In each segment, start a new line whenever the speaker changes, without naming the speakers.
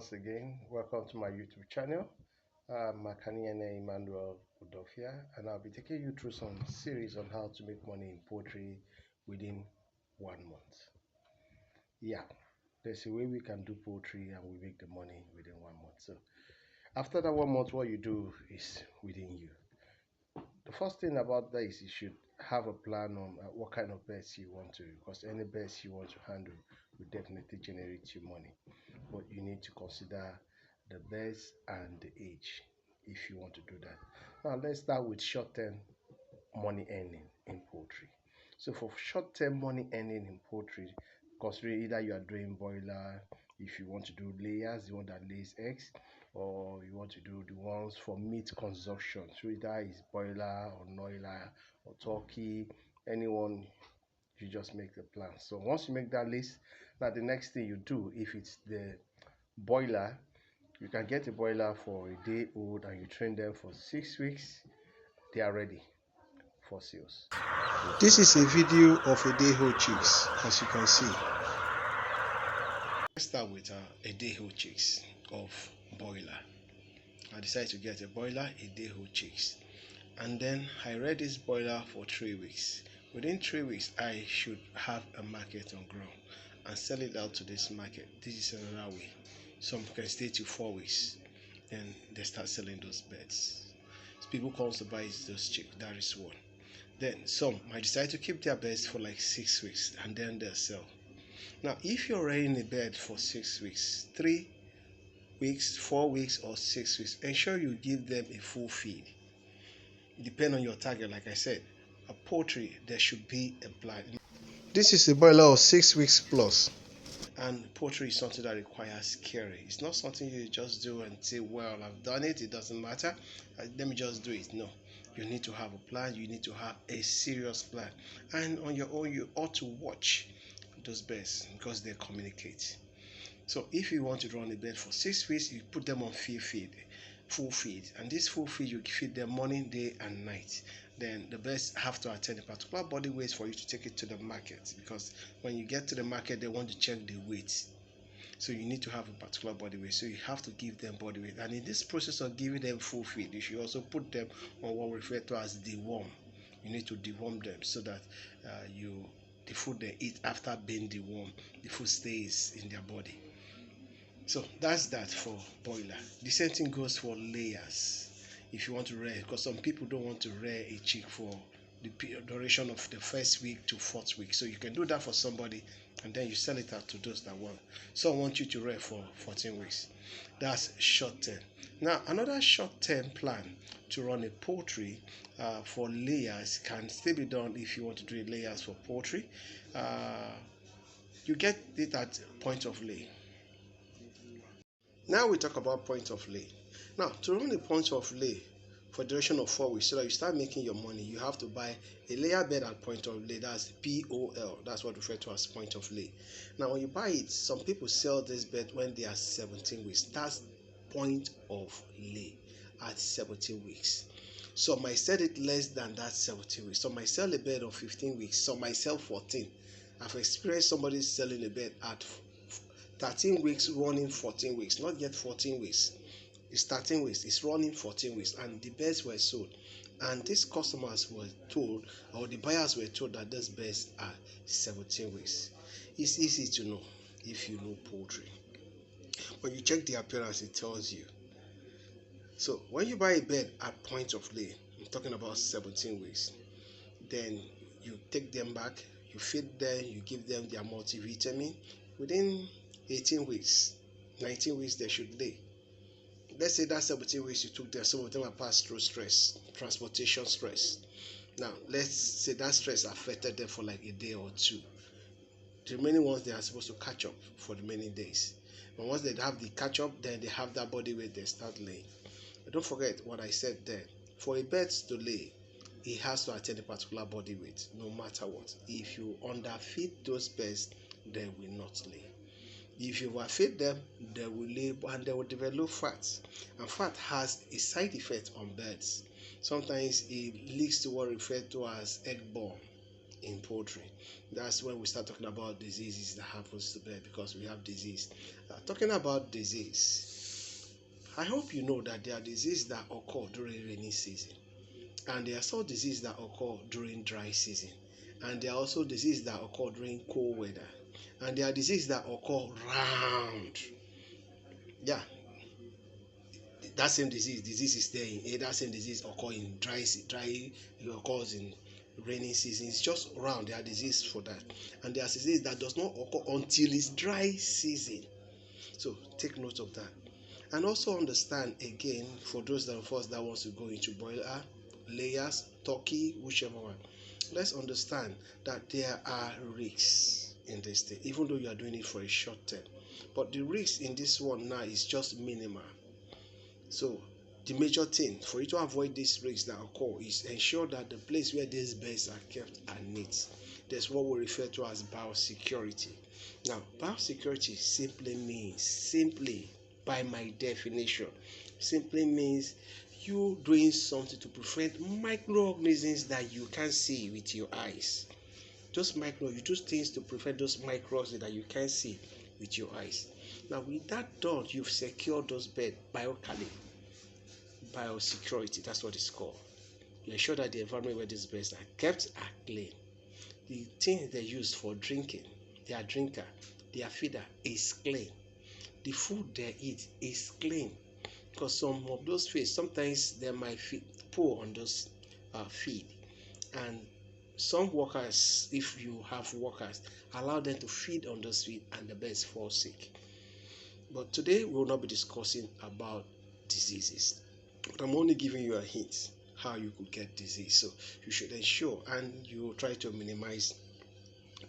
once again. Welcome to my YouTube channel. I'm Makaniene Emmanuel Udofia, and I'll be taking you through some series on how to make money in poultry within 1 month. Yeah, there's a way we can do poultry and we make the money within 1 month. So after that 1 month, what you do is within you. The first thing about that is you should have a plan on what kind of birds you want to, because any birds you want to handle will definitely generate you money. But you need to consider the birds and the age if you want to do that. Now let's start with short-term money earning in poultry. So for short-term money earning in poultry, consider either you are doing broiler, if you want to do layers, the one that lays eggs, or you want to do the ones for meat consumption. So either is broiler or noiler or turkey, anyone, you just make the plan. So once you make that list, now the next thing you do, if it's the boiler, you can get a boiler for a day old and you train them for 6 weeks, they are ready for sales.
This is a video of a day-old chicks, as you can see.
Let's start with a day-old chicks of boiler. I decided to get a boiler, a day-old chicks, and then I read this boiler for 3 weeks. Within 3 weeks, I should have a market on ground and sell it out to this market. This is another way. Some can stay to 4 weeks, then they start selling those birds. So people come to buy those chicks. That is one. Then some might decide to keep their birds for like 6 weeks and then they'll sell. Now, if you're rearing a bird for 6 weeks, 3 weeks, 4 weeks, or 6 weeks, ensure you give them a full feed. Depend on your target. Like I said, a poultry, there should be a plan.
This is a boiler of 6 weeks plus.
And poultry is something that requires caring. It's not something you just do and say, well, I've done it, it doesn't matter, let me just do it. No, you need to have a plan, you need to have a serious plan. And on your own, you ought to watch those birds because they communicate. So if you want to run a bird for 6 weeks, you put them on full feed, and this full feed you feed them morning, day, and night. Then the birds have to attend a particular body weight for you to take it to the market, because when you get to the market, they want to check the weight. So you need to have a particular body weight. So you have to give them body weight, and in this process of giving them full feed, you should also put them on what we refer to as deworm. You need to deworm them so that the food they eat after being dewormed, the food stays in their body. So that's that for boiler. The same thing goes for layers. If you want to rear, because some people don't want to rear a chick for the duration of the first week to 4th week, so you can do that for somebody and then you sell it out to those that want. Some want you to rear for 14 weeks. That's short term. Now another short term plan to run a poultry for layers can still be done. If you want to do layers for poultry, you get it at point of lay. Now we talk about point of lay. Now, to run a point of lay for a duration of 4 weeks, so that you start making your money, you have to buy a layer bed at point of lay. That's POL. That's what referred to as point of lay. Now, when you buy it, some people sell this bed when they are 17 weeks. That's point of lay at 17 weeks. Some might sell it less than that 17 weeks. Some might sell a bed of 15 weeks. Some might sell 14. I've experienced somebody selling a bed at 13 weeks running 14 weeks, not yet 14 weeks. It's 13 weeks, it's running 14 weeks, and the birds were sold. And these customers were told, or the buyers were told, that these birds are 17 weeks. It's easy to know if you know poultry. When you check the appearance, it tells you. So when you buy a bird at point of lay, I'm talking about 17 weeks, then you take them back, you feed them, you give them their multivitamin. Within 18 weeks, 19 weeks, they should lay. Let's say that 17 weeks you took them, some of them are passed through stress, transportation stress. Now, let's say that stress affected them for like a day or two. The remaining ones, they are supposed to catch up for the remaining days. But once they have the catch up, then they have that body weight, they start laying. But don't forget what I said there. For a bird to lay, it has to attain a particular body weight, no matter what. If you underfeed those birds, they will not lay. If you overfeed them, they will lay and they will develop fat. And fat has a side effect on birds. Sometimes it leads to what referred to as egg bomb. in poultry. That's when we start talking about diseases that happens to bird, because we have disease. Talking about disease, I hope you know that there are diseases that occur during rainy season, and there are some diseases that occur during dry season, and there are also diseases that occur during cold weather, and there are diseases that occur round. Yeah, that same disease is there in that same disease occur in dry, it occurs in rainy season. It's just round. There are diseases for that, and there are disease that does not occur until it's dry season. So take note of that, and also understand again, for those of us that wants to go into broiler, layers, turkey, whichever one, let's understand that there are risks in this thing, even though you are doing it for a short term. But the risk in this one now is just minimal. So the major thing for you to avoid these risks that occur is ensure that the place where these birds are kept are neat. That's what we refer to as biosecurity. Now, biosecurity simply by my definition, simply means you doing something to prevent microorganisms that you can't see with your eyes. You do things to prevent those microorganisms that you can't see with your eyes. Now, with that done, you've secured those birds biosecurity. That's what it's called. You ensure that the environment where these birds are kept are clean. The things they use for drinking, their drinker, their feeder is clean. The food they eat is clean, because some of those fish sometimes they might pour on those feed, and some workers, if you have workers, allow them to feed on those feed and the birds fall sick. But today we will not be discussing about diseases, but I'm only giving you a hint how you could get disease. So you should ensure, and you try to minimize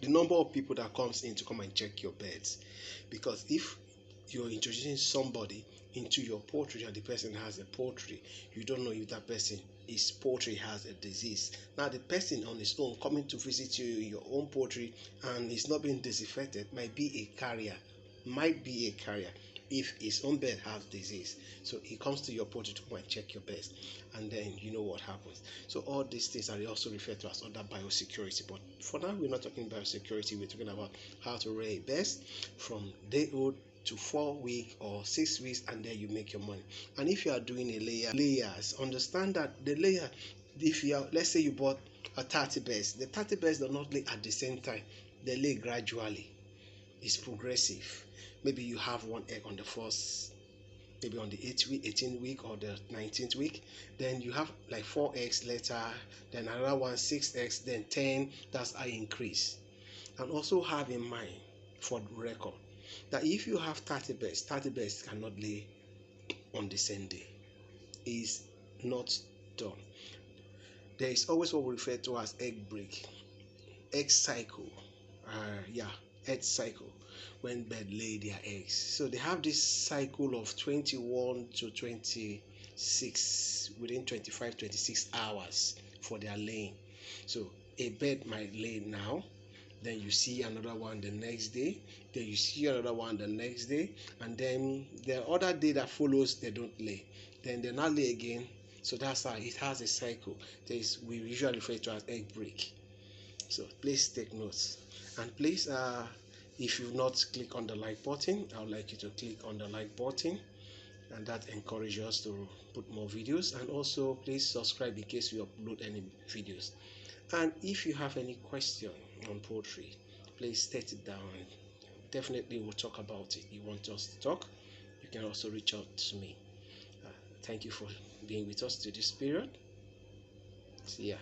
the number of people that comes in to come and check your birds, because if you're introducing somebody into your poultry and the person has a poultry, you don't know if that person his poultry has a disease. Now the person on his own coming to visit you in your own poultry and is not being disinfected might be a carrier, if his own bird has disease. So he comes to your poultry to come and check your birds, and then you know what happens. So all these things are also referred to as under biosecurity. But for now, we're not talking biosecurity. We're talking about how to rear birds from day old to 4 weeks or 6 weeks, and then you make your money. And if you are doing a layers, understand that the layer, if you are, let's say you bought a 30 birds, the 30 birds do not lay at the same time. They lay gradually. It's progressive. Maybe you have one egg on the first, maybe on the 18th week or the 19th week, then you have like 4 eggs later, then another one 6 eggs, then 10. That's how increase. And also have in mind, for the record, that if you have 30 birds cannot lay on the same day. Is not done. There is always what we refer to as egg break, egg cycle. Egg cycle, when birds lay their eggs. So they have this cycle of 21 to 26, within 25-26 hours for their laying. So a bird might lay now, then you see another one the next day, then you see another one the next day, and then the other day that follows they don't lay, then they not lay again. So that's how it has a cycle. We usually refer to as egg break. So please take notes, and please if you've not clicked on the like button, I would like you to click on the like button, and that encourages us to put more videos. And also please subscribe in case we upload any videos. And if you have any question on poultry, please state it down, and definitely we'll talk about it. You want us to talk, you can also reach out to me. Thank you for being with us to this period. See ya.